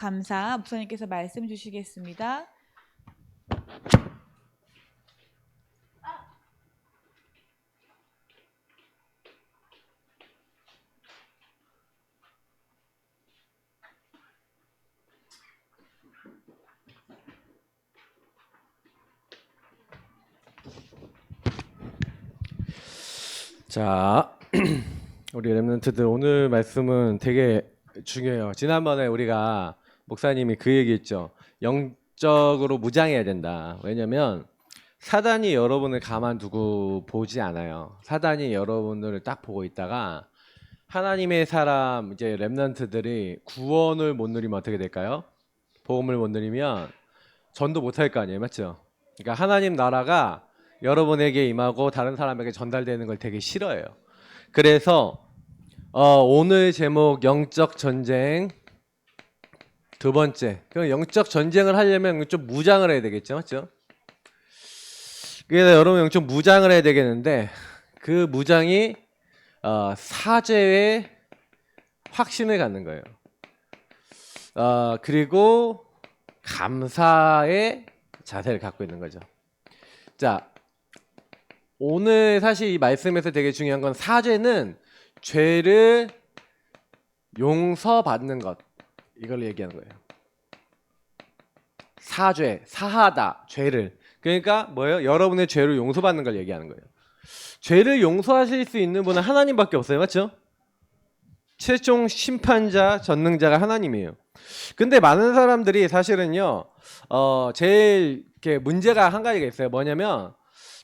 감사 목사님께서 말씀 주시겠습니다. 자, 우리 렘넌트들 오늘 말씀은 되게 중요해요. 지난번에 우리가 목사님이 그 얘기했죠. 영적으로 무장해야 된다. 왜냐면 사단이 여러분을 가만두고 보지 않아요. 사단이 여러분을 딱 보고 있다가 하나님의 사람 이제 렘넌트들이 구원을 못 누리면 어떻게 될까요? 복음을 못 누리면 전도 못 할 거 아니에요, 맞죠? 그러니까 하나님 나라가 여러분에게 임하고 다른 사람에게 전달되는 걸 되게 싫어해요. 그래서 오늘 제목 영적 전쟁 두 번째. 그럼 영적 전쟁을 하려면 좀 무장을 해야 되겠죠, 맞죠? 그래서 여러분 영적 무장을 해야 되겠는데 그 무장이 사죄의 확신을 갖는 거예요. 그리고 감사의 자세를 갖고 있는 거죠. 자, 오늘 사실 이 말씀에서 되게 중요한 건 사죄는 죄를 용서받는 것, 이걸 얘기하는 거예요. 사죄, 사하다, 죄를. 그러니까 뭐예요? 여러분의 죄를 용서받는 걸 얘기하는 거예요. 죄를 용서하실 수 있는 분은 하나님밖에 없어요, 맞죠? 최종 심판자, 전능자가 하나님이에요. 근데 많은 사람들이 사실은요, 제일 이렇게 문제가 한 가지가 있어요. 뭐냐면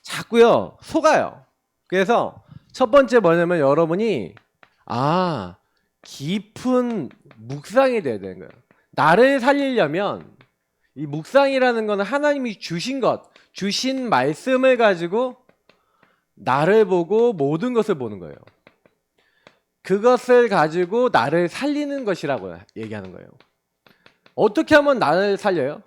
자꾸요 속아요. 그래서 첫 번째 뭐냐면 여러분이 깊은 묵상이 돼야 되는 거예요. 나를 살리려면 이 묵상이라는 거는 하나님이 주신 것, 주신 말씀을 가지고 나를 보고 모든 것을 보는 거예요. 그것을 가지고 나를 살리는 것이라고 얘기하는 거예요. 어떻게 하면 나를 살려요?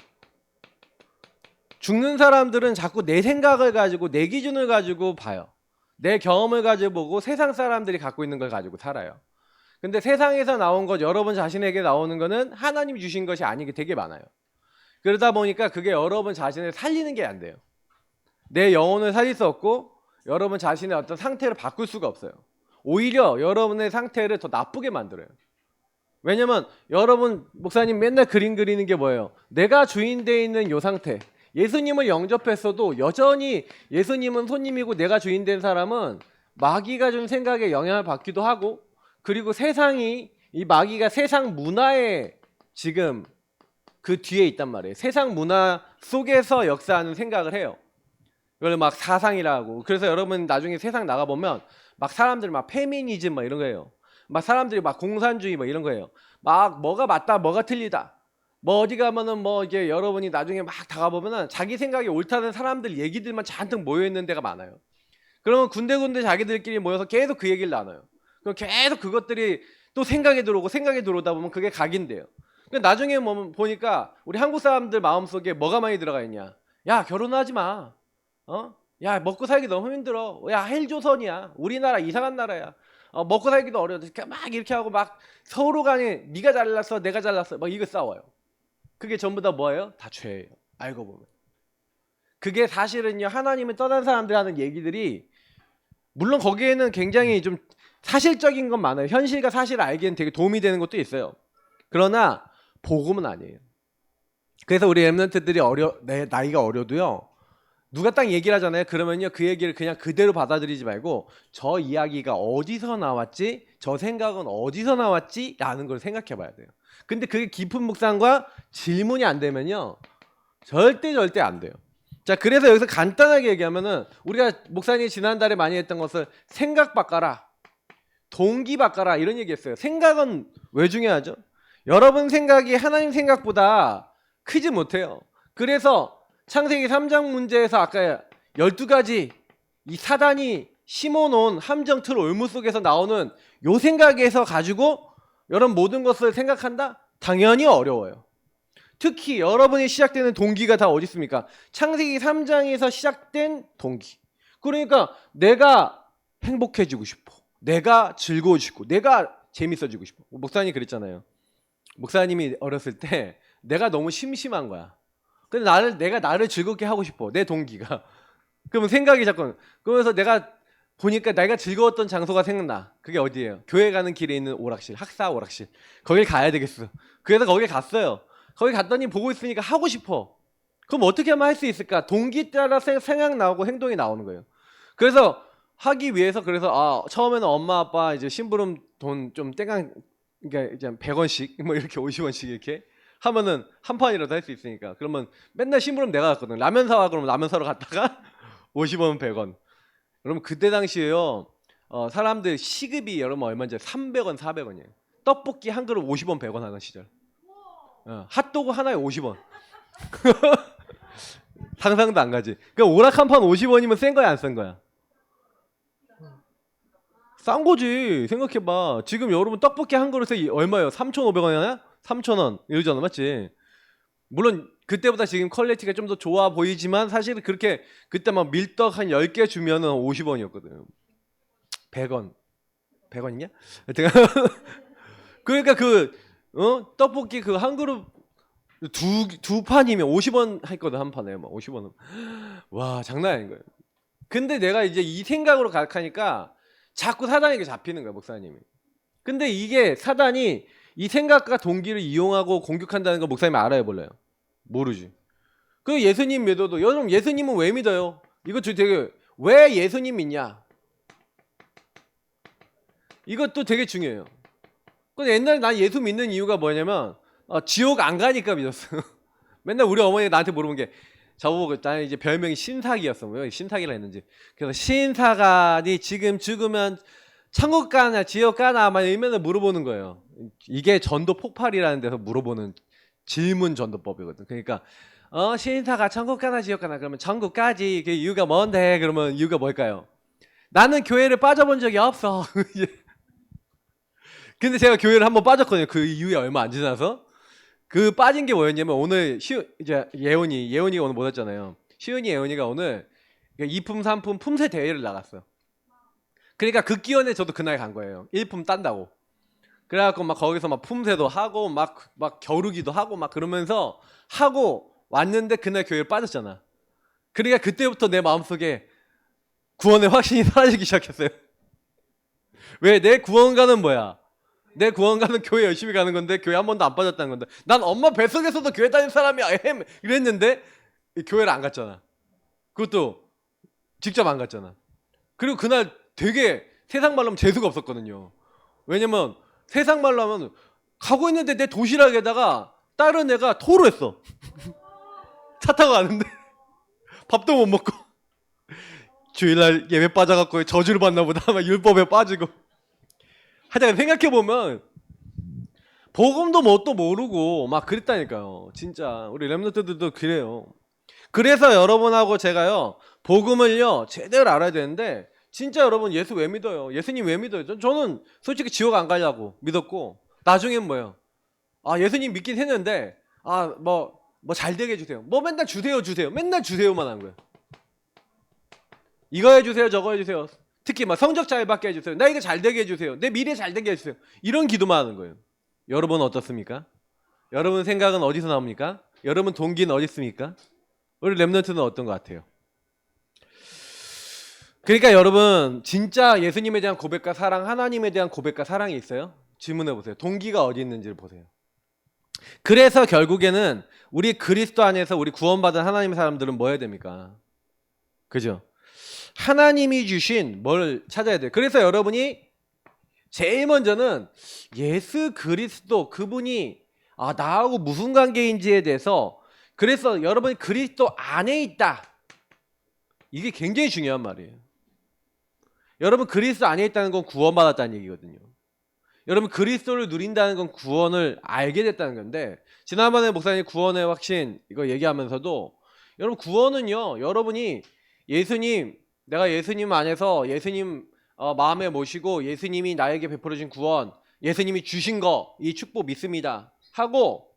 죽는 사람들은 자꾸 내 생각을 가지고 내 기준을 가지고 봐요. 내 경험을 가지고 보고 세상 사람들이 갖고 있는 걸 가지고 살아요. 근데 세상에서 나온 것, 여러분 자신에게 나오는 거는 하나님이 주신 것이 아닌 게 되게 많아요. 그러다 보니까 그게 여러분 자신을 살리는 게 안 돼요. 내 영혼을 살릴 수 없고 여러분 자신의 어떤 상태를 바꿀 수가 없어요. 오히려 여러분의 상태를 더 나쁘게 만들어요. 왜냐면 여러분 목사님 맨날 그림 그리는 게 뭐예요? 내가 주인 돼 있는 요 상태. 예수님을 영접했어도 여전히 예수님은 손님이고 내가 주인 된 사람은 마귀가 준 생각에 영향을 받기도 하고, 그리고 세상이, 이 마귀가 세상 문화에 지금 그 뒤에 있단 말이에요. 세상 문화 속에서 역사하는 생각을 해요. 이걸 막 사상이라고. 그래서 여러분 나중에 세상 나가보면 막 사람들이 막 페미니즘 막 이런 거예요. 막 사람들이 막 공산주의 막 이런 거예요. 막 뭐가 맞다 뭐가 틀리다, 뭐 어디 가면은 뭐 이게 여러분이 나중에 막 다가보면은 자기 생각이 옳다는 사람들 얘기들만 잔뜩 모여있는 데가 많아요. 그러면 군데군데 자기들끼리 모여서 계속 그 얘기를 나눠요. 그럼 계속 그것들이 또 생각에 들어오고 생각에 들어오다 보면 그게 각인돼요. 나중에 뭐 보니까 우리 한국 사람들 마음속에 뭐가 많이 들어가 있냐? 야, 결혼하지 마. 야, 먹고 살기 너무 힘들어. 야, 헬조선이야. 우리나라 이상한 나라야. 먹고 살기도 어려워. 막 이렇게 하고 막 서로 간에 네가 잘났어 내가 잘났어 막 이거 싸워요. 그게 전부 다 뭐예요? 다 죄예요. 알고 보면. 그게 사실은요, 하나님을 떠난 사람들 하는 얘기들이, 물론 거기에는 굉장히 좀 사실적인 건 많아요. 현실과 사실을 알기에는 되게 도움이 되는 것도 있어요. 그러나 복음은 아니에요. 그래서 우리 렘넌트들이 나이가 어려도요, 누가 딱 얘기를 하잖아요. 그러면요 그 얘기를 그냥 그대로 받아들이지 말고 저 이야기가 어디서 나왔지? 저 생각은 어디서 나왔지? 라는 걸 생각해 봐야 돼요. 근데 그게 깊은 묵상과 질문이 안 되면요 절대 안 돼요. 자, 그래서 여기서 간단하게 얘기하면은 우리가 목사님이 지난달에 많이 했던 것을 생각 바꿔라, 동기 바꿔라 이런 얘기 했어요. 생각은 왜 중요하죠? 여러분 생각이 하나님 생각보다 크지 못해요. 그래서 창세기 3장 문제에서 아까 12가지 이 사단이 심어놓은 함정틀 올무 속에서 나오는 요 생각에서 가지고 여러분 모든 것을 생각한다? 당연히 어려워요. 특히 여러분이 시작되는 동기가 다 어디 있습니까? 창세기 3장에서 시작된 동기. 그러니까 내가 행복해지고 싶어, 내가 즐거워지고 싶고, 내가 재밌어지고 싶어. 목사님이 그랬잖아요. 목사님이 어렸을 때 내가 너무 심심한 거야. 근데 내가 나를 즐겁게 하고 싶어. 내 동기가. 그러면 생각이 자꾸 그러면서 내가 보니까 내가 즐거웠던 장소가 생각나. 그게 어디예요? 교회 가는 길에 있는 오락실, 학사 오락실. 거길 가야 되겠어. 그래서 거길 갔어요. 거기 갔더니 보고 있으니까 하고 싶어. 그럼 어떻게 하면 할 수 있을까? 동기 따라 생각 나오고 행동이 나오는 거예요. 그래서 하기 위해서 그래서 처음에는 엄마 아빠 이제 심부름 돈 좀 땡강 그러니까 이제 100원씩 뭐 이렇게 50원씩 이렇게 하면은 한 판이라도 할 수 있으니까. 그러면 맨날 심부름 내가 갔거든. 라면 사와 그러면 라면 사러 갔다가 50원 100원. 여러분 그때 당시에요. 사람들 시급이 여러분 얼마인지 300원 400원이에요. 떡볶이 한 그릇 50원 100원 하는 시절. 핫도그 하나에 50원. 상상도 안 가지. 그러니까 오락 한 판 50원이면 센 거야 안 센 거야? 싼 거지. 생각해봐. 지금 여러분 떡볶이 한 그릇에 얼마예요? 3,500원이야? 3,000원 이러잖아, 맞지? 물론 그때보다 지금 퀄리티가 좀 더 좋아 보이지만 사실은 그렇게 그때 막 밀떡 한 10개 주면은 50원이었거든. 100원. 100원이냐? 그러니까 떡볶이 그 한 그릇 두 판이면 50원 했거든. 한 판에 막 50원은. 와, 장난 아닌 거예요. 근데 내가 이제 이 생각으로 가니까 자꾸 사단에게 잡히는 거야, 목사님이. 근데 이게 사단이 이 생각과 동기를 이용하고 공격한다는 거 목사님이 알아요, 몰라요? 모르지. 그 예수님 믿어도 여러분 예수님은 왜 믿어요? 이거 되게 왜 예수님 믿냐? 이것도 되게 중요해요. 근데 옛날에 난 예수 믿는 이유가 뭐냐면 지옥 안 가니까 믿었어. 맨날 우리 어머니가 나한테 물어본 게 저보고 나는 이제 별명이 신사기였어. 왜 신사기라 했는지. 그래서 신사관이 지금 죽으면 천국 가나 지옥 가나 막 이러면 물어보는 거예요. 이게 전도 폭발이라는 데서 물어보는 질문 전도법이거든. 그러니까 신사가 천국 가나 지옥 가나 그러면 천국 가지. 그 이유가 뭔데? 그러면 이유가 뭘까요? 나는 교회를 빠져본 적이 없어. 근데 제가 교회를 한번 빠졌거든요. 그 이후에 얼마 안 지나서. 그 빠진 게 뭐였냐면 오늘 이제 예원이가 오늘 못 왔잖아요. 시은이 예원이가 오늘 이품 삼품 품새 대회를 나갔어요. 그러니까 그 기원에 저도 그날 간 거예요. 일품 딴다고. 그래갖고 막 거기서 막 품새도 하고 막 겨루기도 하고 막 그러면서 하고 왔는데 그날 교회를 빠졌잖아. 그러니까 그때부터 내 마음속에 구원의 확신이 사라지기 시작했어요. 왜? 내 구원가는 뭐야? 내 구원가는 교회 열심히 가는 건데 교회 한 번도 안 빠졌다는 건데 난 엄마 뱃속에서도 교회 다니는 사람이야 이랬는데 교회를 안 갔잖아. 그것도 직접 안 갔잖아. 그리고 그날 되게 세상 말로 하면 재수가 없었거든요. 왜냐면 세상 말로 하면 가고 있는데 내 도시락에다가 다른 애가 토를 했어. 차 타고 가는데 밥도 못 먹고 주일날 예배 빠져갖고 저주를 받나 보다 막 율법에 빠지고 하여튼 생각해보면 복음도 뭣도 모르고 막 그랬다니까요. 진짜 우리 렘넌트들도 그래요. 그래서 여러분하고 제가요 복음을요 제대로 알아야 되는데 진짜 여러분 예수 왜 믿어요? 예수님 왜 믿어요? 저는 솔직히 지옥 안 가려고 믿었고 나중엔 뭐예요? 예수님 믿긴 했는데 뭐 잘 되게 해주세요. 뭐 맨날 주세요 맨날 주세요만 한 거예요. 이거 해주세요 저거 해주세요. 특히 막 성적 잘 받게 해주세요. 나 이거 잘 되게 해주세요. 내 미래 잘 되게 해주세요. 이런 기도만 하는 거예요. 여러분은 어떻습니까? 여러분 생각은 어디서 나옵니까? 여러분 동기는 어디 있습니까? 우리 렘넌트는 어떤 것 같아요? 그러니까 여러분 진짜 예수님에 대한 고백과 사랑, 하나님에 대한 고백과 사랑이 있어요? 질문해 보세요. 동기가 어디 있는지를 보세요. 그래서 결국에는 우리 그리스도 안에서 우리 구원받은 하나님의 사람들은 뭐 해야 됩니까? 그죠? 하나님이 주신 뭘 찾아야 돼요. 그래서 여러분이 제일 먼저는 예수 그리스도 그분이 나하고 무슨 관계인지에 대해서 그래서 여러분이 그리스도 안에 있다. 이게 굉장히 중요한 말이에요. 여러분 그리스도 안에 있다는 건 구원받았다는 얘기거든요. 여러분 그리스도를 누린다는 건 구원을 알게 됐다는 건데 지난번에 목사님 구원의 확신 이거 얘기하면서도 여러분 구원은요 여러분이 내가 예수님 안에서 예수님 마음에 모시고 예수님이 나에게 베풀어준 구원 예수님이 주신 거 이 축복 믿습니다 하고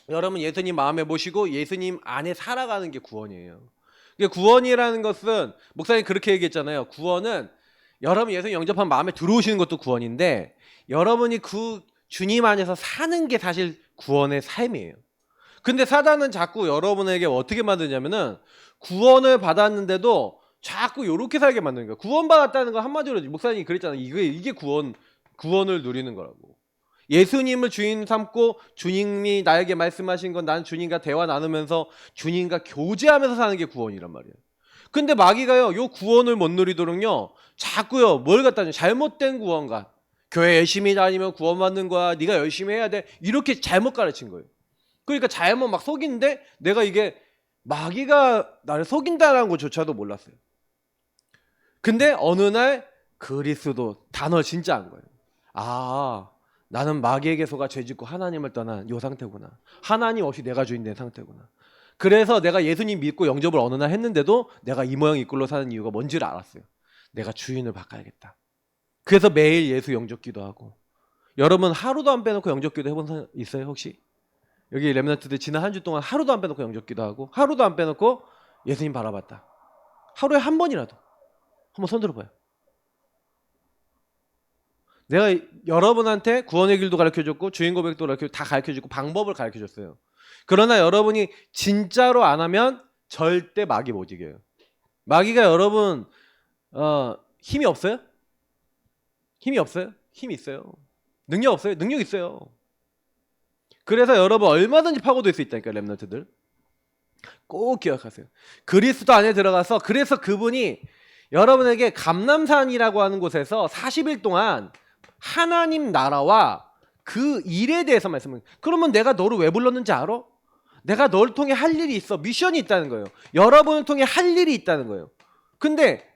여러분 예수님 마음에 모시고 예수님 안에 살아가는 게 구원이에요. 구원이라는 것은 목사님 그렇게 얘기했잖아요. 구원은 여러분 예수님 영접한 마음에 들어오시는 것도 구원인데 여러분이 그 주님 안에서 사는 게 사실 구원의 삶이에요. 근데 사단은 자꾸 여러분에게 어떻게 만드냐면은 구원을 받았는데도 자꾸 이렇게 살게 만드는 거야. 구원받았다는 거 한마디로 목사님이 그랬잖아요. 이게 구원을 누리는 거라고. 예수님을 주인 삼고 주님이 나에게 말씀하신 건 난 주님과 대화 나누면서 주님과 교제하면서 사는 게 구원이란 말이에요. 근데 마귀가요, 요 구원을 못 누리도록요, 자꾸요, 뭘 갖다 줘? 잘못된 구원관. 교회 열심히 다니면 구원받는 거야. 네가 열심히 해야 돼. 이렇게 잘못 가르친 거예요. 그러니까 잘못 막 속이는데 내가 이게 마귀가 나를 속인다는 것조차도 몰랐어요. 근데 어느 날 그리스도 단어 진짜 안 거예요. 아, 나는 마귀에게 속아 죄짓고 하나님을 떠난 요 상태구나. 하나님 없이 내가 주인 된 상태구나. 그래서 내가 예수님 믿고 영접을 어느 날 했는데도 내가 이 모양 이 꼴로 사는 이유가 뭔지를 알았어요. 내가 주인을 바꿔야겠다. 그래서 매일 예수 영접 기도하고. 여러분 하루도 안 빼놓고 영접 기도 해본 사람 있어요 혹시? 여기 렘넌트들 지난 한 주 동안 하루도 안 빼놓고 영접 기도하고 하루도 안 빼놓고 예수님 바라봤다. 하루에 한 번이라도 한번 손 들어봐요. 내가 여러분한테 구원의 길도 가르쳐줬고 주인 고백도 다 가르쳐주고 방법을 가르쳐줬어요. 그러나 여러분이 진짜로 안 하면 절대 마귀 못 이겨요. 마귀가 여러분 힘이 없어요? 힘이 없어요? 힘이 있어요. 능력 없어요? 능력 있어요. 그래서 여러분 얼마든지 파고들 수 있다니까 렘넌트들. 꼭 기억하세요. 그리스도 안에 들어가서 그래서 그분이 여러분에게 감람산이라고 하는 곳에서 40일 동안 하나님 나라와 그 일에 대해서 말씀을. 그러면 내가 너를 왜 불렀는지 알아? 내가 너를 통해 할 일이 있어. 미션이 있다는 거예요. 여러분을 통해 할 일이 있다는 거예요. 근데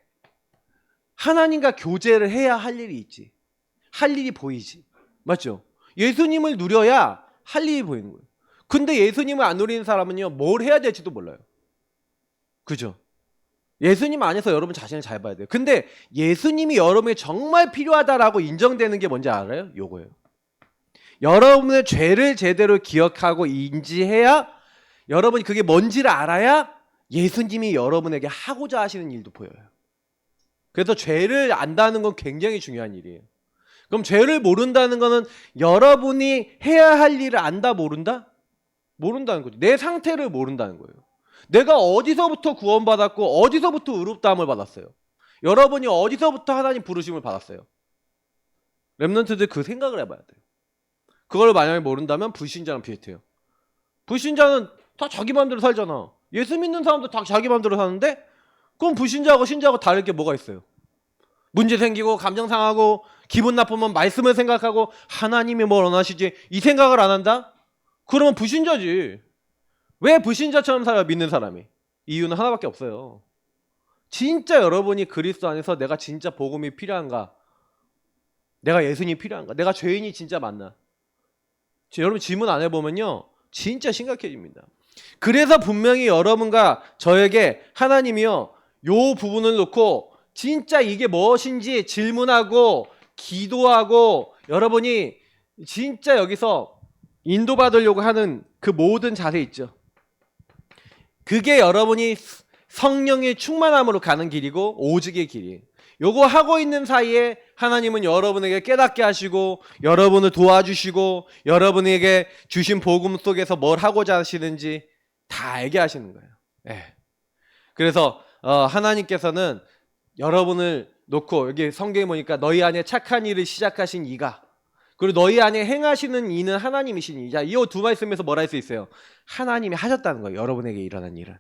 하나님과 교제를 해야 할 일이 있지. 할 일이 보이지. 맞죠? 예수님을 누려야 할 일이 보이는 거예요. 근데 예수님을 안 누리는 사람은요, 뭘 해야 될지도 몰라요. 그죠? 예수님 안에서 여러분 자신을 잘 봐야 돼요. 근데 예수님이 여러분이 정말 필요하다라고 인정되는 게 뭔지 알아요? 요거예요. 여러분의 죄를 제대로 기억하고 인지해야, 여러분이 그게 뭔지를 알아야 예수님이 여러분에게 하고자 하시는 일도 보여요. 그래서 죄를 안다는 건 굉장히 중요한 일이에요. 그럼 죄를 모른다는 거는 여러분이 해야 할 일을 안다 모른다? 모른다는 거죠. 내 상태를 모른다는 거예요. 내가 어디서부터 구원받았고 어디서부터 의롭다함을 받았어요. 여러분이 어디서부터 하나님 부르심을 받았어요. 렘넌트들 그 생각을 해봐야 돼요. 그걸 만약에 모른다면 불신자랑 비슷해요. 불신자는 다 자기 마음대로 살잖아. 예수 믿는 사람도 다 자기 마음대로 사는데 그럼 불신자하고 신자하고 다를 게 뭐가 있어요? 문제 생기고 감정 상하고 기분 나쁘면 말씀을 생각하고 하나님이 뭘 원하시지 이 생각을 안 한다? 그러면 불신자지. 왜 불신자처럼 살아요? 믿는 사람이. 이유는 하나밖에 없어요. 진짜 여러분이 그리스도 안에서 내가 진짜 복음이 필요한가? 내가 예수님이 필요한가? 내가 죄인이 진짜 맞나? 여러분 질문 안 해보면요 진짜 심각해집니다. 그래서 분명히 여러분과 저에게 하나님이요 요 부분을 놓고 진짜 이게 무엇인지 질문하고 기도하고 여러분이 진짜 여기서 인도받으려고 하는 그 모든 자세 있죠. 그게 여러분이 성령의 충만함으로 가는 길이고 오직의 길이에요. 요거 하고 있는 사이에 하나님은 여러분에게 깨닫게 하시고 여러분을 도와주시고 여러분에게 주신 복음 속에서 뭘 하고자 하시는지 다 알게 하시는 거예요. 네. 그래서 하나님께서는 여러분을 놓고 여기 성경에 보니까 너희 안에 착한 일을 시작하신 이가 그리고 너희 안에 행하시는 이는 하나님이시니. 자, 이 두 말씀에서 뭘 할 수 있어요? 하나님이 하셨다는 거예요. 여러분에게 일어난 일은.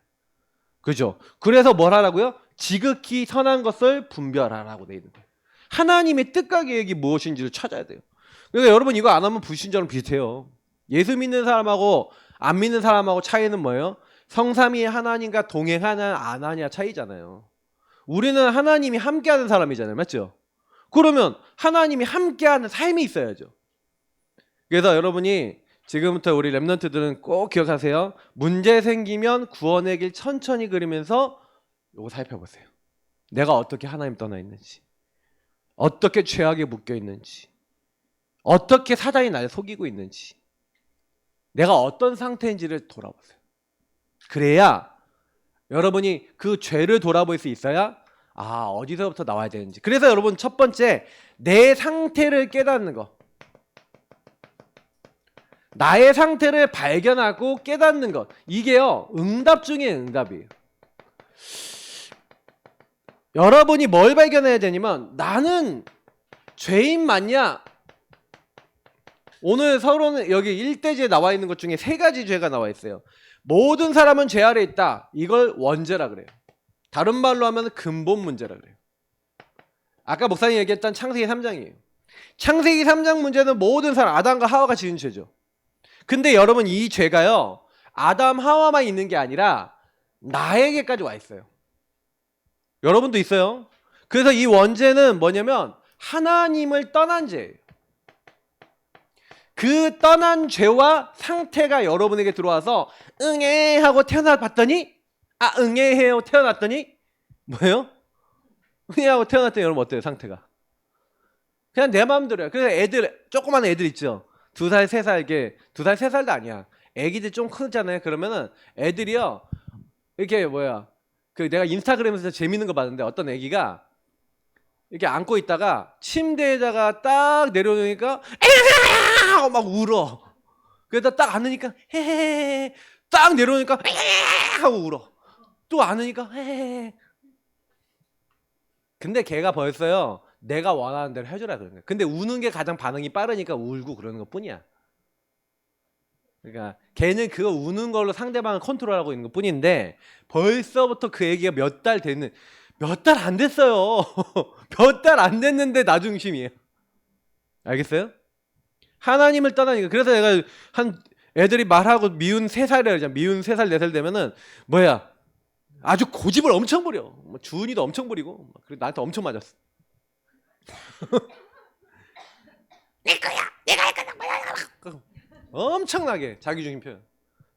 그죠? 그래서 뭘 하라고요? 지극히 선한 것을 분별하라고 돼 있는 거예요. 하나님의 뜻과 계획이 무엇인지를 찾아야 돼요. 그러니까 여러분 이거 안 하면 불신자랑 비슷해요. 예수 믿는 사람하고 안 믿는 사람하고 차이는 뭐예요? 성삼위 하나님과 동행하냐 안 하냐 차이잖아요. 우리는 하나님이 함께하는 사람이잖아요. 맞죠? 그러면 하나님이 함께하는 삶이 있어야죠. 그래서 여러분이 지금부터 우리 렘넌트들은 꼭 기억하세요. 문제 생기면 구원의 길 천천히 그리면서 요거 살펴보세요. 내가 어떻게 하나님 떠나 있는지, 어떻게 죄악에 묶여 있는지, 어떻게 사단이 날 속이고 있는지, 내가 어떤 상태인지를 돌아보세요. 그래야 여러분이 그 죄를 돌아볼 수 있어야 어디서부터 나와야 되는지. 그래서 여러분 첫 번째 내 상태를 깨닫는 거. 나의 상태를 발견하고 깨닫는 것. 이게요, 응답 중에 응답이에요. 여러분이 뭘 발견해야 되냐면, 나는 죄인 맞냐? 오늘 서론은 여기 1대지에 나와 있는 것 중에 3가지 죄가 나와 있어요. 모든 사람은 죄 아래 있다. 이걸 원죄라 그래요. 다른 말로 하면 근본 문제라 그래요. 아까 목사님 얘기했던 창세기 3장이에요. 창세기 3장 문제는 모든 사람, 아담과 하와가 지은 죄죠. 근데 여러분, 이 죄가요, 아담 하와만 있는 게 아니라 나에게까지 와 있어요. 여러분도 있어요. 그래서 이 원죄는 뭐냐면 하나님을 떠난 죄예요. 그 떠난 죄와 상태가 여러분에게 들어와서 응애 하고 태어나 봤더니, 응애 하고 태어났더니 뭐예요? 응애 하고 태어났더니 여러분 어때요, 상태가? 그냥 내 마음대로요. 그래서 애들, 조그만 애들 있죠. 2살, 3살, 이게 2살, 3살도 아니야. 애기들 좀 크잖아요. 그러면은 애들이요, 이렇게 그 내가 인스타그램에서 재밌는 거 봤는데, 어떤 애기가 이렇게 안고 있다가 침대에다가 딱 내려놓으니까 에야 하고 막 울어. 그러다 딱 안으니까 헤헤, 딱 내려놓으니까 에야 하고 울어. 또 안으니까 헤헤. 근데 걔가 벌써요, 내가 원하는 대로 해주라 그러는 거야. 근데 우는 게 가장 반응이 빠르니까 울고 그러는 것 뿐이야. 그러니까 걔는 그거 우는 걸로 상대방을 컨트롤하고 있는 것 뿐인데, 벌써부터 그 얘기가 몇 달 안 됐어요. 몇 달 안 됐는데 나 중심이에요. 알겠어요? 하나님을 떠나니까. 그래서 내가 애들이 말하고 미운 3살이라 그러잖아. 미운 3살, 4살 되면은 아주 고집을 엄청 부려. 주은이도 엄청 부리고, 그리고 나한테 엄청 맞았어. 내 거야, 내가 할 거야. 엄청나게 자기중심 표현.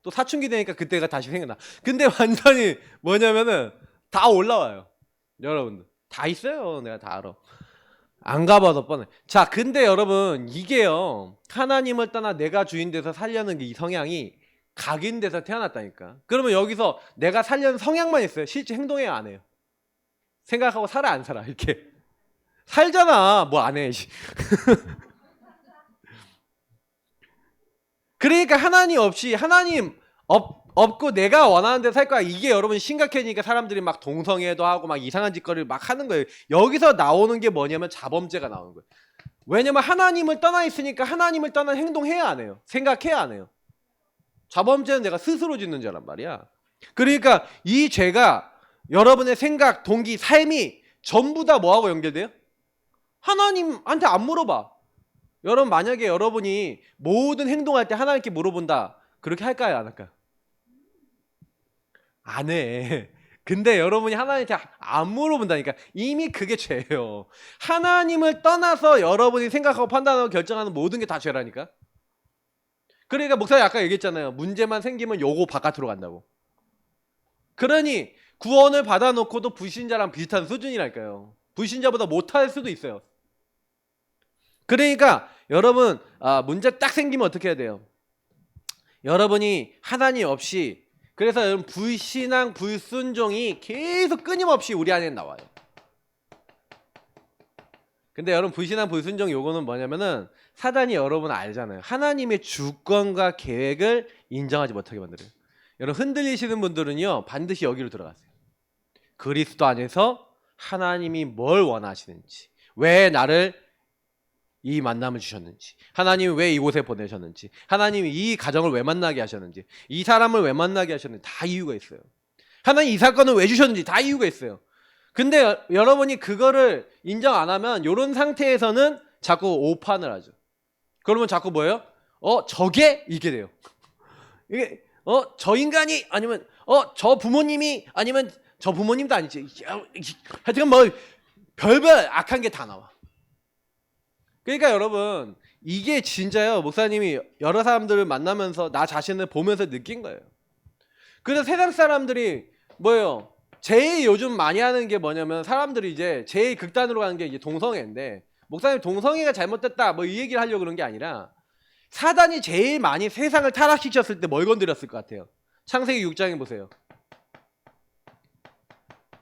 또 사춘기 되니까 그때가 다시 생각나. 근데 완전히 뭐냐면은 다 올라와요. 여러분들 다 있어요. 내가 다 알아. 안 가봐도 뻔해. 자, 근데 여러분, 이게요, 하나님을 떠나 내가 주인 돼서 살려는 이 성향이 각인돼서 태어났다니까. 그러면 여기서 내가 살려는 성향만 있어요. 실제 행동에 안 해요. 생각하고 살아 안 살아? 이렇게 살잖아. 뭐 안 해. 그러니까 하나님 없이, 하나님 없고 내가 원하는 대로 살 거야. 이게 여러분 심각해지니까 사람들이 막 동성애도 하고 막 이상한 짓거리를 막 하는 거예요. 여기서 나오는 게 뭐냐면 자범죄가 나오는 거예요. 왜냐면 하나님을 떠나 있으니까 하나님을 떠난 행동해야 안 해요. 생각해야 안 해요. 자범죄는 내가 스스로 짓는 죄란 말이야. 그러니까 이 죄가 여러분의 생각, 동기, 삶이 전부 다 뭐하고 연결돼요? 하나님한테 안 물어봐. 여러분, 만약에 여러분이 모든 행동할 때 하나님께 물어본다, 그렇게 할까요, 안 할까요? 안 해. 근데 여러분이 하나님께 안 물어본다니까. 이미 그게 죄예요. 하나님을 떠나서 여러분이 생각하고 판단하고 결정하는 모든 게 다 죄라니까. 그러니까 목사님 아까 얘기했잖아요. 문제만 생기면 요거 바깥으로 간다고. 그러니 구원을 받아놓고도 불신자랑 비슷한 수준이랄까요. 불신자보다 못할 수도 있어요. 그러니까 여러분, 문제 딱 생기면 어떻게 해야 돼요? 여러분이 하나님 없이, 그래서 여러분 불신앙, 불순종이 계속 끊임없이 우리 안에 나와요. 근데 여러분, 불신앙, 불순종 요거는 뭐냐면은 사단이 여러분 알잖아요. 하나님의 주권과 계획을 인정하지 못하게 만들어요. 여러분, 흔들리시는 분들은요, 반드시 여기로 들어가세요. 그리스도 안에서 하나님이 뭘 원하시는지, 왜 나를 이 만남을 주셨는지, 하나님이 왜 이곳에 보내셨는지, 하나님이 이 가정을 왜 만나게 하셨는지, 이 사람을 왜 만나게 하셨는지 다 이유가 있어요. 하나님 이 사건을 왜 주셨는지 다 이유가 있어요. 근데 여러분이 그거를 인정 안 하면 이런 상태에서는 자꾸 오판을 하죠. 그러면 자꾸 뭐예요? 저게 이게 돼요. 이게 저 인간이, 아니면 저 부모님이, 아니면 저 부모님도 아니지. 하여튼 뭐 별별 악한 게 다 나와. 그러니까 여러분, 이게 진짜요. 목사님이 여러 사람들을 만나면서 나 자신을 보면서 느낀 거예요. 그래서 세상 사람들이 뭐예요? 제일 요즘 많이 하는 게 뭐냐면, 사람들이 이제 제일 극단으로 가는 게 이제 동성애인데, 목사님 동성애가 잘못됐다 뭐 이 얘기를 하려고 그런 게 아니라, 사단이 제일 많이 세상을 타락시켰을 때 뭘 건드렸을 것 같아요? 창세기 6장에 보세요.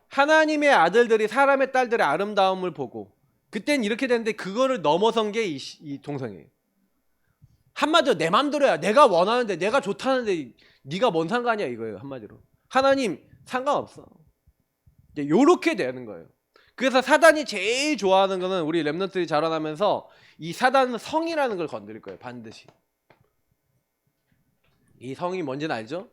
하나님의 아들들이 사람의 딸들의 아름다움을 보고, 그땐 이렇게 됐는데 그거를 넘어선 게 이 동성애예요. 한마디로 내 맘대로야. 내가 원하는데 내가 좋다는데 네가 뭔 상관이야 이거예요. 한마디로. 하나님 상관없어. 이제 요렇게 되는 거예요. 그래서 사단이 제일 좋아하는 거는 우리 렘넌트들이 자라나면서 이 사단은 성이라는 걸 건드릴 거예요. 반드시. 이 성이 뭔지는 알죠?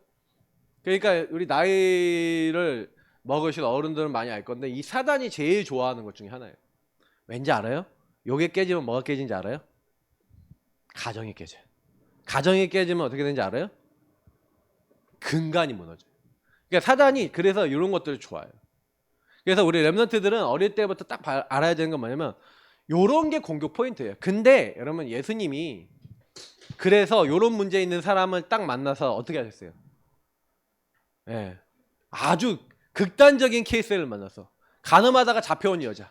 그러니까 우리 나이를 먹으신 어른들은 많이 알 건데 이 사단이 제일 좋아하는 것 중에 하나예요. 왠지 알아요? 요게 깨지면 뭐가 깨진지 알아요? 가정이 깨져요. 가정이 깨지면 어떻게 되는지 알아요? 근간이 무너져요. 그러니까 사단이 그래서 이런 것들을 좋아해요. 그래서 우리 렘넌트들은 어릴 때부터 딱 알아야 되는 건 뭐냐면 요런 게 공격 포인트예요. 근데 여러분 예수님이 그래서 요런 문제 있는 사람을 딱 만나서 어떻게 하셨어요? 예. 아주 극단적인 케이스를 만나서 간음하다가 잡혀온 여자,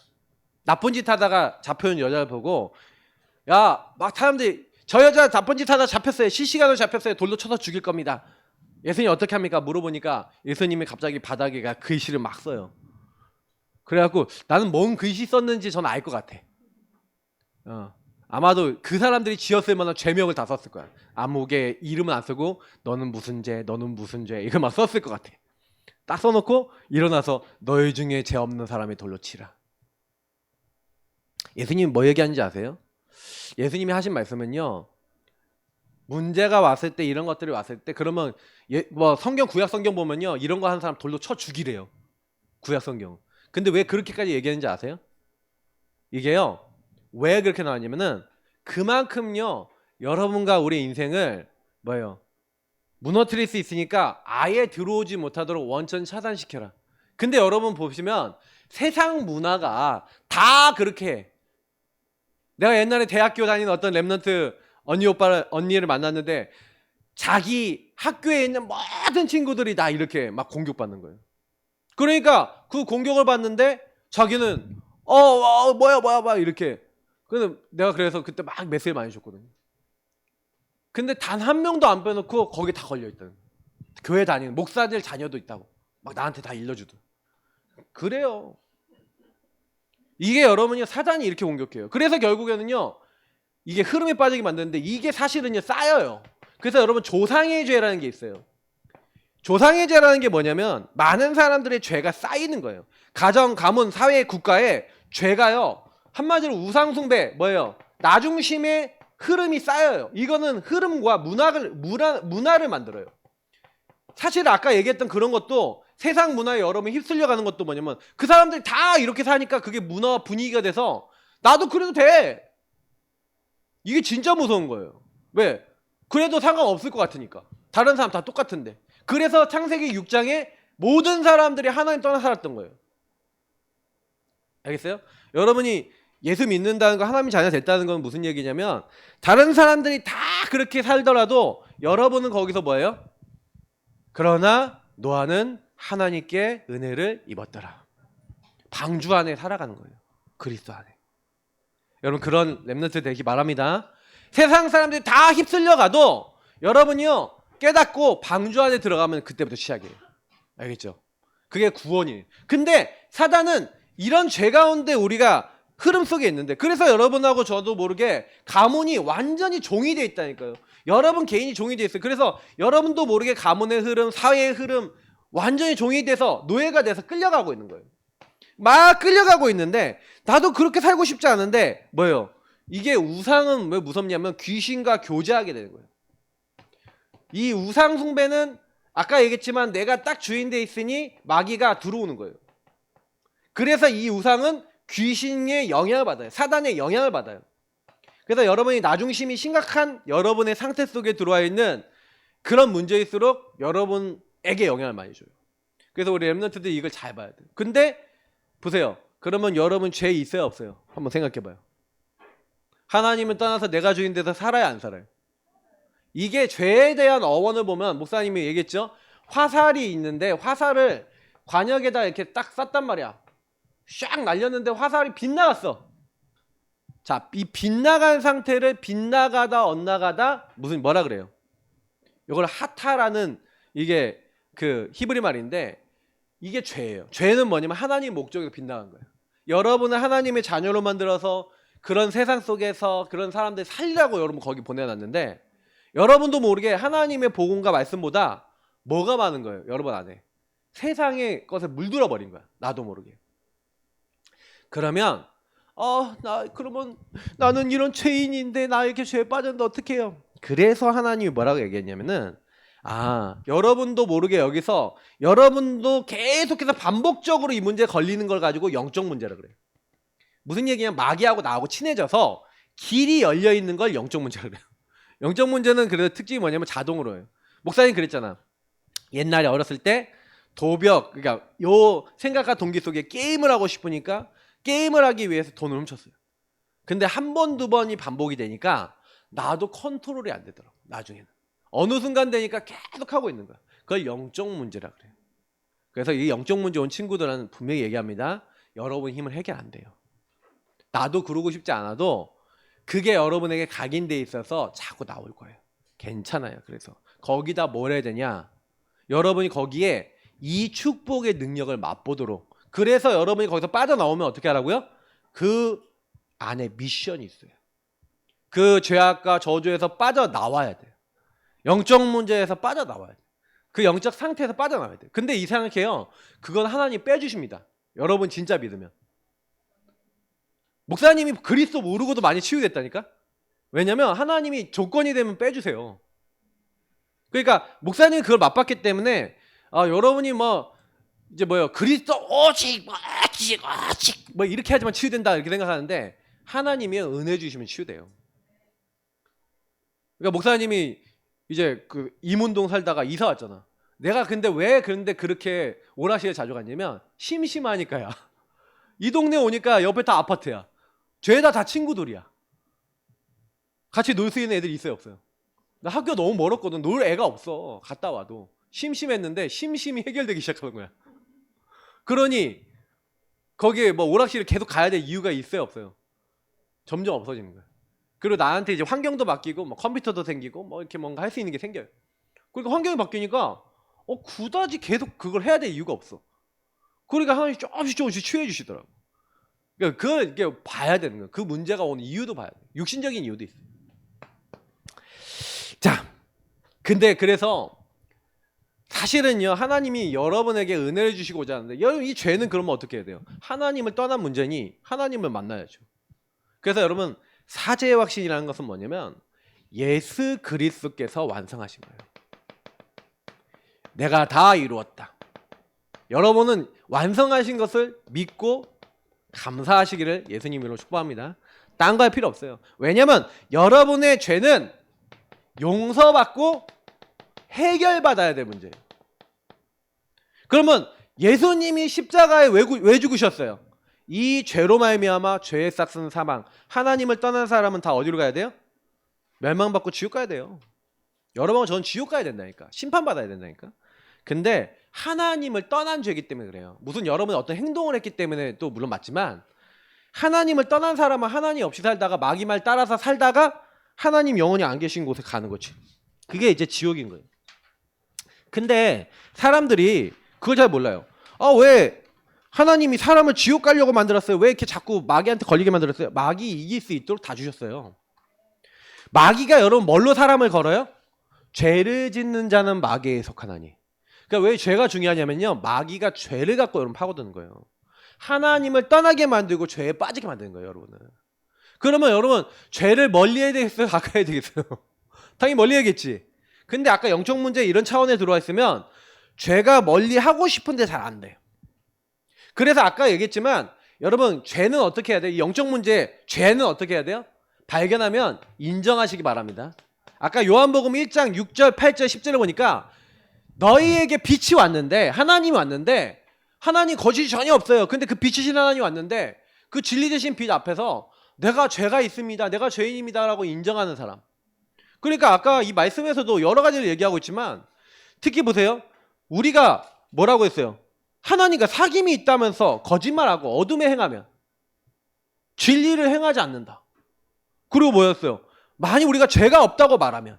나쁜 짓 하다가 잡혀온 여자를 보고 야, 막 사람들이 저 여자 나쁜 짓 하다 잡혔어요. 실시간으로 잡혔어요. 돌로 쳐서 죽일 겁니다. 예수님 어떻게 합니까? 물어보니까 예수님이 갑자기 바닥에 글씨를 막 써요. 그래갖고 나는 뭔 글씨 썼는지 저는 알 것 같아. 아마도 그 사람들이 지었을 만한 죄명을 다 썼을 거야. 아무개 이름은 안 쓰고 너는 무슨 죄, 너는 무슨 죄 이거 막 썼을 것 같아. 딱 써놓고 일어나서 너희 중에 죄 없는 사람이 돌로 치라. 예수님 뭐 얘기하는지 아세요? 예수님이 하신 말씀은요. 문제가 왔을 때 이런 것들이 왔을 때 그러면 뭐 성경 구약 성경 보면요. 이런 거 하는 사람 돌로 쳐 죽이래요. 구약 성경. 근데 왜 그렇게까지 얘기하는지 아세요? 이게요. 왜 그렇게 나왔냐면은 그만큼요. 여러분과 우리 인생을 뭐예요? 무너뜨릴 수 있으니까 아예 들어오지 못하도록 원천 차단시켜라. 근데 여러분 보시면 세상 문화가 다 그렇게 해. 내가 옛날에 대학교 다니는 어떤 렘넌트 언니를 만났는데 자기 학교에 있는 모든 친구들이 다 이렇게 막 공격받는 거예요. 그러니까 그 공격을 받는데 자기는 뭐야 이렇게. 근데 내가 그래서 그때 막 메시지 많이 줬거든요. 근데 단 한 명도 안 빼놓고 거기 다 걸려 있다는 거예요. 교회 다니는 목사들 자녀도 있다고 막 나한테 다 일러주더라고요. 그래요. 이게 여러분이 사단이 이렇게 공격해요. 그래서 결국에는요. 이게 흐름에 빠지게 만드는데 이게 사실은요 쌓여요. 그래서 여러분 조상의 죄라는 게 있어요. 조상의 죄라는 게 뭐냐면 많은 사람들의 죄가 쌓이는 거예요. 가정, 가문, 사회, 국가에 죄가요. 한마디로 우상숭배 뭐예요? 나중심의 흐름이 쌓여요. 이거는 흐름과 문화를 만들어요. 사실 아까 얘기했던 그런 것도 세상 문화에 여러분 휩쓸려가는 것도 뭐냐면 그 사람들이 다 이렇게 사니까 그게 문화와 분위기가 돼서 나도 그래도 돼. 이게 진짜 무서운 거예요. 왜? 그래도 상관없을 것 같으니까. 다른 사람 다 똑같은데. 그래서 창세기 6장에 모든 사람들이 하나님 떠나 살았던 거예요. 알겠어요? 여러분이 예수 믿는다는 거 하나님 자녀 됐다는 건 무슨 얘기냐면 다른 사람들이 다 그렇게 살더라도 여러분은 거기서 뭐예요? 그러나 노아는 하나님께 은혜를 입었더라. 방주 안에 살아가는 거예요. 그리스도 안에. 여러분 그런 렘넌트 되기 바랍니다. 세상 사람들이 다 휩쓸려가도 여러분이요 깨닫고 방주 안에 들어가면 그때부터 시작이에요. 알겠죠? 그게 구원이에요. 근데 사단은 이런 죄 가운데 우리가 흐름 속에 있는데 그래서 여러분하고 저도 모르게 가문이 완전히 종이 돼 있다니까요. 여러분 개인이 종이 돼 있어요. 그래서 여러분도 모르게 가문의 흐름, 사회의 흐름 완전히 종이 돼서 노예가 돼서 끌려가고 있는 거예요. 막 끌려가고 있는데 나도 그렇게 살고 싶지 않은데 뭐예요? 이게 우상은 왜 무섭냐면 귀신과 교제하게 되는 거예요. 이 우상 숭배는 아까 얘기했지만 내가 딱 주인 돼 있으니 마귀가 들어오는 거예요. 그래서 이 우상은 귀신의 영향을 받아요. 사단의 영향을 받아요. 그래서 여러분이 나중심이 심각한 여러분의 상태 속에 들어와 있는 그런 문제일수록 여러분에게 영향을 많이 줘요. 그래서 우리 렘넌트들이 이걸 잘 봐야 돼요. 근데 보세요. 그러면 여러분 죄 있어요 없어요? 한번 생각해 봐요. 하나님을 떠나서 내가 주인 돼서 살아야 안 살아요? 이게 죄에 대한 어원을 보면 목사님이 얘기했죠. 화살이 있는데 화살을 관역에다 이렇게 딱 쐈단 말이야. 샥 날렸는데 화살이 빗나갔어. 자, 이 빗나간 상태를 빗나가다 엇나가다 뭐라 그래요? 이걸 하타라는 이게 그 히브리 말인데 이게 죄예요. 죄는 뭐냐면 하나님 목적에서 빗나간 거예요. 여러분을 하나님의 자녀로 만들어서 그런 세상 속에서 그런 사람들 살리라고 여러분 거기 보내놨는데 여러분도 모르게 하나님의 복음과 말씀보다 뭐가 많은 거예요? 여러분 안에 세상의 것에 물들어 버린 거야. 나도 모르게. 그러면 그러면 나는 이런 죄인인데 나 이렇게 죄에 빠졌는데 어떻게 해요? 그래서 하나님이 뭐라고 얘기했냐면은 여러분도 모르게 여기서 여러분도 계속해서 반복적으로 이 문제에 걸리는 걸 가지고 영적 문제라 그래요. 무슨 얘기냐? 마귀하고 나하고 친해져서 길이 열려 있는 걸 영적 문제라 그래요. 영적 문제는 그래서 특징이 뭐냐면 자동으로 해요. 목사님 그랬잖아. 옛날에 어렸을 때 도벽, 그러니까 요 생각과 동기 속에 게임을 하고 싶으니까 게임을 하기 위해서 돈을 훔쳤어요. 근데 한 번, 두 번이 반복이 되니까 나도 컨트롤이 안 되더라고. 나중에는 어느 순간 되니까 계속 하고 있는 거야. 그걸 영적 문제라 그래요. 그래서 이 영적 문제 온 친구들은 분명히 얘기합니다. 여러분 힘을 해결 안 돼요. 나도 그러고 싶지 않아도 그게 여러분에게 각인돼 있어서 자꾸 나올 거예요. 괜찮아요. 그래서 거기다 뭘 해야 되냐? 여러분이 거기에 이 축복의 능력을 맛보도록. 그래서 여러분이 거기서 빠져나오면 어떻게 하라고요? 그 안에 미션이 있어요. 그 죄악과 저주에서 빠져나와야 돼요. 영적 문제에서 빠져나와야 돼요. 그 영적 상태에서 빠져나와야 돼요. 근데 이상하게요. 그건 하나님 빼주십니다. 여러분 진짜 믿으면. 목사님이 그리스도 모르고도 많이 치유됐다니까? 왜냐면 하나님이 조건이 되면 빼주세요. 그러니까 목사님이 그걸 맛봤기 때문에 여러분이 그리스도 오직 이렇게 하지만 치유된다 이렇게 생각하는데 하나님이 은혜 주시면 치유돼요. 그러니까 목사님이 이제 그 이문동 살다가 이사 왔잖아. 내가 근데 왜 그런데 그렇게 오락실에 자주 갔냐면 심심하니까야. 이 동네 오니까 옆에 다 아파트야. 죄다 다 친구들이야. 같이 놀 수 있는 애들이 있어요, 없어요? 나 학교 너무 멀었거든. 놀 애가 없어. 갔다 와도. 심심했는데 심심이 해결되기 시작하는 거야. 그러니 거기에 오락실을 계속 가야 될 이유가 있어요, 없어요? 점점 없어지는 거야. 그리고 나한테 이제 환경도 바뀌고 컴퓨터도 생기고 이렇게 뭔가 할 수 있는 게 생겨요. 그러니까 환경이 바뀌니까 그다지 계속 그걸 해야 될 이유가 없어. 그러니까 하나님이 조금씩 취해 주시더라고. 그러니까 이게 봐야 되는 거야. 그 문제가 오는 이유도 봐야 돼. 육신적인 이유도 있어요. 자, 근데 그래서 사실은요, 하나님이 여러분에게 은혜를 주시고자 하는데, 여러분 이 죄는 그러면 어떻게 해야 돼요? 하나님을 떠난 문제니 하나님을 만나야죠. 그래서 여러분 사죄의 확신이라는 것은 뭐냐면 예수 그리스도께서 완성하신 거예요. 내가 다 이루었다. 여러분은 완성하신 것을 믿고 감사하시기를 예수님으로 축복합니다. 딴 거 할 필요 없어요. 왜냐면 여러분의 죄는 용서받고 해결받아야 될 문제예요. 그러면 예수님이 십자가에 왜 죽으셨어요? 이 죄로 말미암아 죄의 싹슨 사망. 하나님을 떠난 사람은 다 어디로 가야 돼요? 멸망받고 지옥 가야 돼요. 여러분 저는 지옥 가야 된다니까. 심판받아야 된다니까. 근데 하나님을 떠난 죄이기 때문에 그래요. 무슨 여러분이 어떤 행동을 했기 때문에 또 물론 맞지만 하나님을 떠난 사람은 하나님 없이 살다가 마귀 말 따라서 살다가 하나님 영원히 안 계신 곳에 가는 거지. 그게 이제 지옥인 거예요. 근데 사람들이 그걸 잘 몰라요. 왜 하나님이 사람을 지옥 가려고 만들었어요? 왜 이렇게 자꾸 마귀한테 걸리게 만들었어요? 마귀 이길 수 있도록 다 주셨어요. 마귀가 여러분 뭘로 사람을 걸어요? 죄를 짓는 자는 마귀에 속하나니. 그러니까 왜 죄가 중요하냐면요. 마귀가 죄를 갖고 여러분 파고드는 거예요. 하나님을 떠나게 만들고 죄에 빠지게 만드는 거예요, 여러분은. 그러면 여러분 죄를 멀리 해야 되겠어요? 가까이 해야 되겠어요? 당연히 멀리 해야겠지. 근데 아까 영적 문제 이런 차원에 들어와 있으면 죄가 멀리 하고 싶은데 잘 안 돼요. 그래서 아까 얘기했지만 여러분 죄는 어떻게 해야 돼요? 영적 문제 죄는 어떻게 해야 돼요? 발견하면 인정하시기 바랍니다. 아까 요한복음 1장 6절 8절 10절을 보니까 너희에게 빛이 왔는데 하나님이 왔는데 하나님 거짓이 전혀 없어요. 근데 그 빛이신 하나님이 왔는데 그 진리 되신 빛 앞에서 내가 죄가 있습니다. 내가 죄인입니다. 라고 인정하는 사람. 그러니까 아까 이 말씀에서도 여러 가지를 얘기하고 있지만 특히 보세요. 우리가 뭐라고 했어요? 하나님과 사귐이 있다면서 거짓말하고 어둠에 행하면 진리를 행하지 않는다. 그리고 뭐였어요? 만약 우리가 죄가 없다고 말하면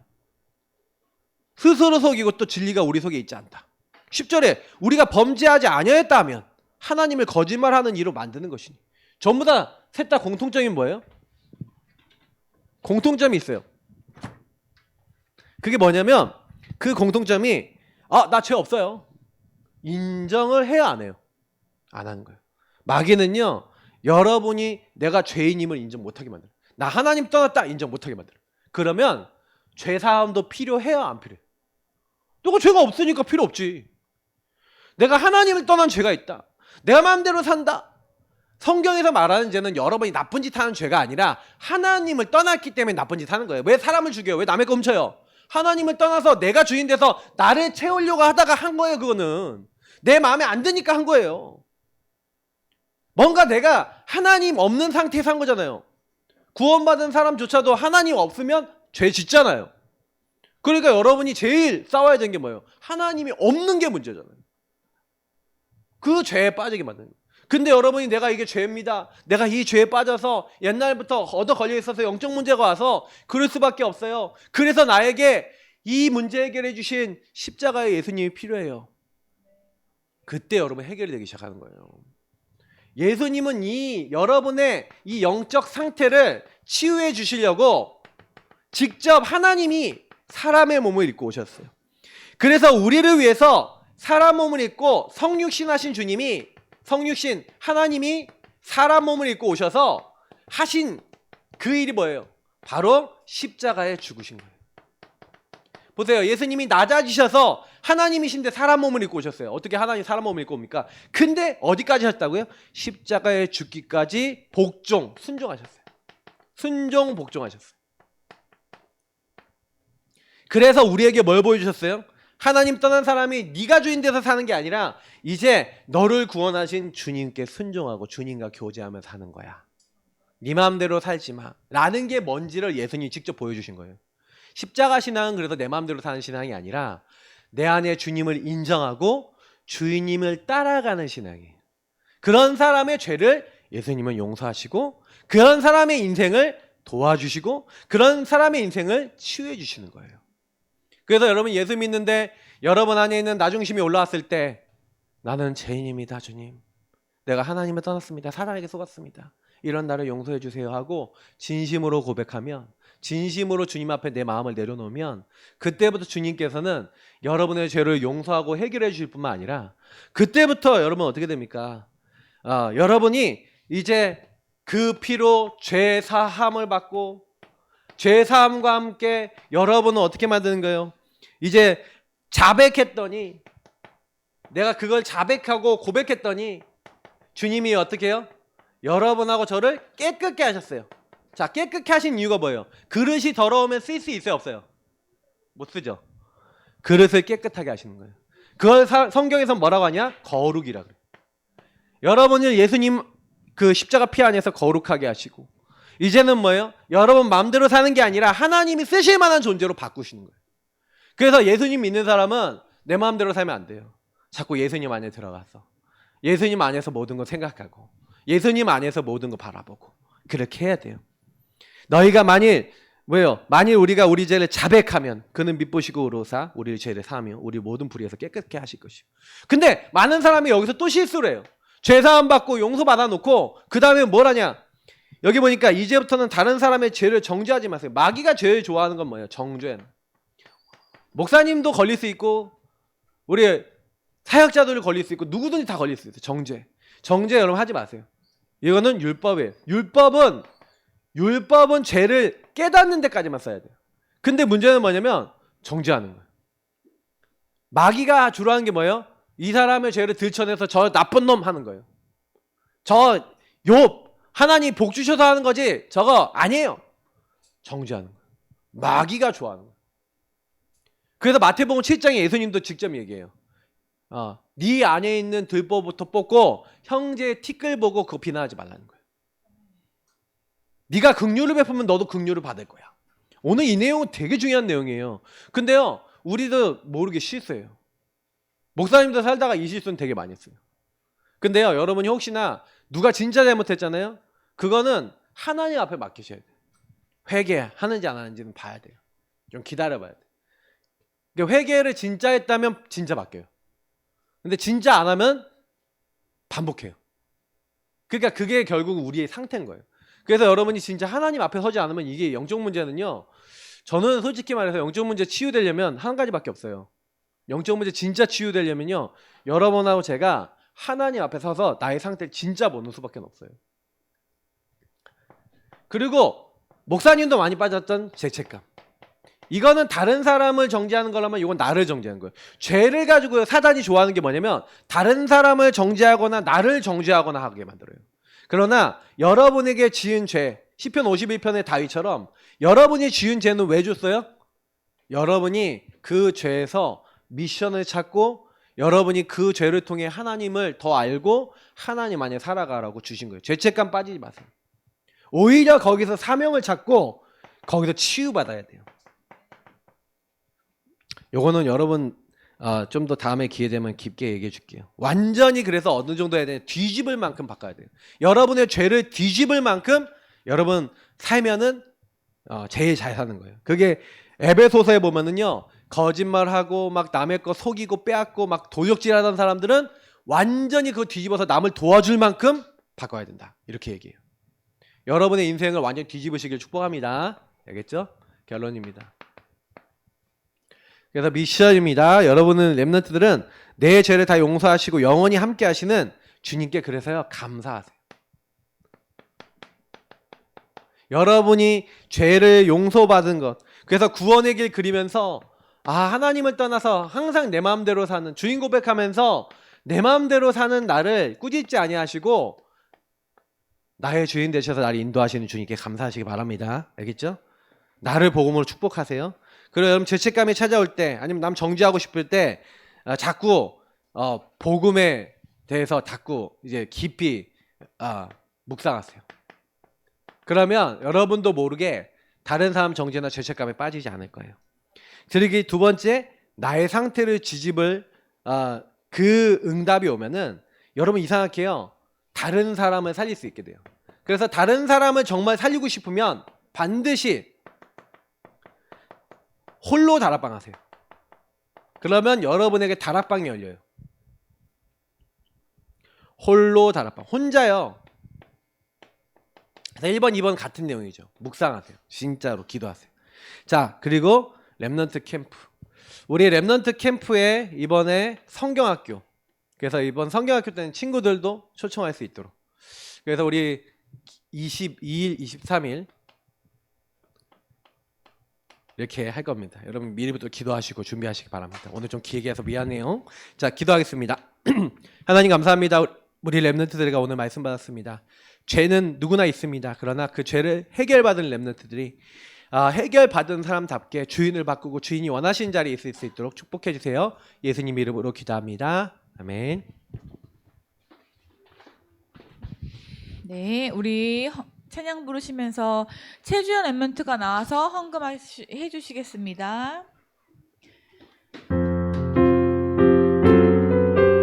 스스로 속이고 또 진리가 우리 속에 있지 않다. 10절에 우리가 범죄하지 아니하였다 하면 하나님을 거짓말하는 이로 만드는 것이니. 전부 다 셋 다 공통점이 뭐예요? 공통점이 있어요. 그게 뭐냐면 그 공통점이 나 죄 없어요. 인정을 해야 안 해요? 안 하는 거예요. 마귀는요, 여러분이 내가 죄인임을 인정 못하게 만들어요. 나 하나님 떠났다 인정 못하게 만들어요. 그러면 죄사함도 필요해요, 안 필요해요? 너가 죄가 없으니까 필요 없지. 내가 하나님을 떠난 죄가 있다. 내가 마음대로 산다. 성경에서 말하는 죄는 여러분이 나쁜 짓 하는 죄가 아니라 하나님을 떠났기 때문에 나쁜 짓 하는 거예요. 왜 사람을 죽여요? 왜 남의 거 훔쳐요? 하나님을 떠나서 내가 주인 돼서 나를 채우려고 하다가 한 거예요. 그거는 내 마음에 안 드니까 한 거예요. 뭔가 내가 하나님 없는 상태에서 한 거잖아요. 구원받은 사람조차도 하나님 없으면 죄 짓잖아요. 그러니까 여러분이 제일 싸워야 되는 게 뭐예요? 하나님이 없는 게 문제잖아요. 그 죄에 빠지게 만드는 거예요. 근데 여러분이 내가 이게 죄입니다. 내가 이 죄에 빠져서 옛날부터 얻어 걸려 있어서 영적 문제가 와서 그럴 수밖에 없어요. 그래서 나에게 이 문제 해결해 주신 십자가의 예수님이 필요해요. 그때 여러분 해결이 되기 시작하는 거예요. 예수님은 여러분의 이 영적 상태를 치유해 주시려고 직접 하나님이 사람의 몸을 입고 오셨어요. 그래서 우리를 위해서 사람 몸을 입고 성육신 하신 주님이, 성육신 하나님이 사람 몸을 입고 오셔서 하신 그 일이 뭐예요? 바로 십자가에 죽으신 거예요. 보세요. 예수님이 낮아지셔서 하나님이신데 사람 몸을 입고 오셨어요. 어떻게 하나님 사람 몸을 입고 옵니까? 근데 어디까지 하셨다고요? 십자가에 죽기까지 복종, 순종하셨어요. 순종, 복종하셨어요. 그래서 우리에게 뭘 보여주셨어요? 하나님 떠난 사람이 네가 주인 돼서 사는 게 아니라 이제 너를 구원하신 주님께 순종하고 주님과 교제하며 사는 거야. 네 마음대로 살지 마 라는 게 뭔지를 예수님이 직접 보여주신 거예요. 십자가 신앙은 그래서 내 마음대로 사는 신앙이 아니라 내 안에 주님을 인정하고 주님을 따라가는 신앙이에요. 그런 사람의 죄를 예수님은 용서하시고 그런 사람의 인생을 도와주시고 그런 사람의 인생을 치유해 주시는 거예요. 그래서 여러분 예수 믿는데 여러분 안에 있는 나중심이 올라왔을 때 나는 죄인입니다 주님. 내가 하나님을 떠났습니다. 사단에게 속았습니다. 이런 나를 용서해 주세요 하고 진심으로 고백하면, 진심으로 주님 앞에 내 마음을 내려놓으면 그때부터 주님께서는 여러분의 죄를 용서하고 해결해 주실 뿐만 아니라 그때부터 여러분 어떻게 됩니까? 여러분이 이제 그 피로 죄 사함을 받고 죄 사함과 함께 여러분은 어떻게 만드는 거예요? 이제 자백했더니, 내가 그걸 자백하고 고백했더니 주님이 어떻게 해요? 여러분하고 저를 깨끗게 하셨어요. 자, 깨끗게 하신 이유가 뭐예요? 그릇이 더러우면 쓸 수 있어요, 없어요? 못 쓰죠. 그릇을 깨끗하게 하시는 거예요. 그걸 성경에서 뭐라고 하냐? 거룩이라 그래요. 여러분을 예수님 그 십자가 피 안에서 거룩하게 하시고 이제는 뭐예요? 여러분 마음대로 사는 게 아니라 하나님이 쓰실 만한 존재로 바꾸시는 거예요. 그래서 예수님 믿는 사람은 내 마음대로 살면 안 돼요. 자꾸 예수님 안에 들어가서 예수님 안에서 모든 걸 생각하고 예수님 안에서 모든 걸 바라보고 그렇게 해야 돼요. 너희가 만일 우리가 우리 죄를 자백하면 그는 미쁘시고 의로사 우리의 죄를 사하며 우리 모든 불의에서 깨끗게 하실 것이고. 근데 많은 사람이 여기서 또 실수를 해요. 죄 사함 받고 용서 받아 놓고 그 다음에 뭘 하냐? 여기 보니까 이제부터는 다른 사람의 죄를 정죄하지 마세요. 마귀가 죄를 좋아하는 건 뭐예요? 정죄. 목사님도 걸릴 수 있고 우리 사역자들이 걸릴 수 있고 누구든지 다 걸릴 수 있어요. 정죄 여러분 하지 마세요. 이거는 율법이에요. 율법은 죄를 깨닫는 데까지만 써야 돼요. 근데 문제는 뭐냐면 정죄하는 거예요. 마귀가 주로 하는 게 뭐예요? 이 사람의 죄를 들춰내서 저 나쁜 놈 하는 거예요. 저 욥 하나님 복 주셔서 하는 거지 저거 아니에요. 정죄하는 거예요. 마귀가 좋아하는 거예요. 그래서 마태복음 7장에 예수님도 직접 얘기해요. 네 안에 있는 들보부터 뽑고 형제의 티끌 보고 그거 비난하지 말라는 거예요. 네가 긍휼을 베푸면 너도 긍휼을 받을 거야. 오늘 이 내용은 되게 중요한 내용이에요. 근데요 우리도 모르게 실수해요. 목사님도 살다가 이 실수는 되게 많이 했어요. 근데요 여러분이 혹시나 누가 진짜 잘못했잖아요. 그거는 하나님 앞에 맡기셔야 돼요. 회개하는지 안 하는지는 봐야 돼요. 좀 기다려봐야 돼요. 회개를 진짜 했다면 진짜 바뀌어요. 근데 진짜 안 하면 반복해요. 그러니까 그게 결국 우리의 상태인 거예요. 그래서 여러분이 진짜 하나님 앞에 서지 않으면 이게 영적 문제는요 저는 솔직히 말해서 영적 문제 치유되려면 한 가지밖에 없어요. 영적 문제 진짜 치유되려면요, 여러분하고 제가 하나님 앞에 서서 나의 상태를 진짜 보는 수밖에 없어요. 그리고 목사님도 많이 빠졌던 죄책감. 이거는 다른 사람을 정죄하는 거라면 이건 나를 정죄하는 거예요. 죄를 가지고 사단이 좋아하는 게 뭐냐면 다른 사람을 정죄하거나 나를 정죄하거나 하게 만들어요. 그러나 여러분에게 지은 죄, 시편 51편의 다윗처럼 여러분이 지은 죄는 왜 줬어요? 여러분이 그 죄에서 미션을 찾고 여러분이 그 죄를 통해 하나님을 더 알고 하나님 안에 살아가라고 주신 거예요. 죄책감 빠지지 마세요. 오히려 거기서 사명을 찾고 거기서 치유받아야 돼요. 요거는 여러분 좀 더 다음에 기회 되면 깊게 얘기해 줄게요. 완전히 그래서 어느 정도 해야 되냐, 뒤집을 만큼 바꿔야 돼요. 여러분의 죄를 뒤집을 만큼 여러분 살면은 제일 잘 사는 거예요. 그게 에베소서에 보면은요, 거짓말하고 막 남의 거 속이고 빼앗고 막 도적질하던 사람들은 완전히 그거 뒤집어서 남을 도와줄 만큼 바꿔야 된다, 이렇게 얘기해요. 여러분의 인생을 완전히 뒤집으시길 축복합니다. 알겠죠? 결론입니다. 그래서 미션입니다. 여러분은 렘넌트들은 내 죄를 다 용서하시고 영원히 함께 하시는 주님께 그래서요 감사하세요. 여러분이 죄를 용서받은 것, 그래서 구원의 길 그리면서 하나님을 떠나서 항상 내 마음대로 사는, 주인 고백하면서 내 마음대로 사는 나를 꾸짖지 아니하시고 나의 주인 되셔서 나를 인도하시는 주님께 감사하시기 바랍니다. 알겠죠? 나를 복음으로 축복하세요. 그리고 여러분 죄책감이 찾아올 때, 아니면 남 정죄하고 싶을 때 자꾸 복음에 대해서 자꾸 이제 깊이 묵상하세요. 그러면 여러분도 모르게 다른 사람 정죄나 죄책감에 빠지지 않을 거예요. 그리고 두 번째, 나의 상태를 뒤집을 그 응답이 오면은 여러분 이상하게요, 다른 사람을 살릴 수 있게 돼요. 그래서 다른 사람을 정말 살리고 싶으면 반드시 홀로 다락방 하세요. 그러면 여러분에게 다락방이 열려요. 홀로 다락방. 혼자요. 그래서 1번, 2번 같은 내용이죠. 묵상하세요. 진짜로 기도하세요. 자, 그리고 렘넌트 캠프. 우리 렘넌트 캠프에 이번에 성경학교. 그래서 이번 성경학교 때는 친구들도 초청할 수 있도록. 그래서 우리 22일, 23일 이렇게 할 겁니다. 여러분 미리부터 기도하시고 준비하시기 바랍니다. 오늘 좀 길게 해서 미안해요. 자, 기도하겠습니다. 하나님 감사합니다. 우리 렘넌트들과 오늘 말씀 받았습니다. 죄는 누구나 있습니다. 그러나 그 죄를 해결받은 렘넌트들이 해결받은 사람답게 주인을 바꾸고 주인이 원하시는 자리에 있을 수 있도록 축복해 주세요. 예수님 이름으로 기도합니다. 아멘. 네, 우리 찬양 부르시면서 최주연 랩런트가 나와서 헌금해 주시겠습니다.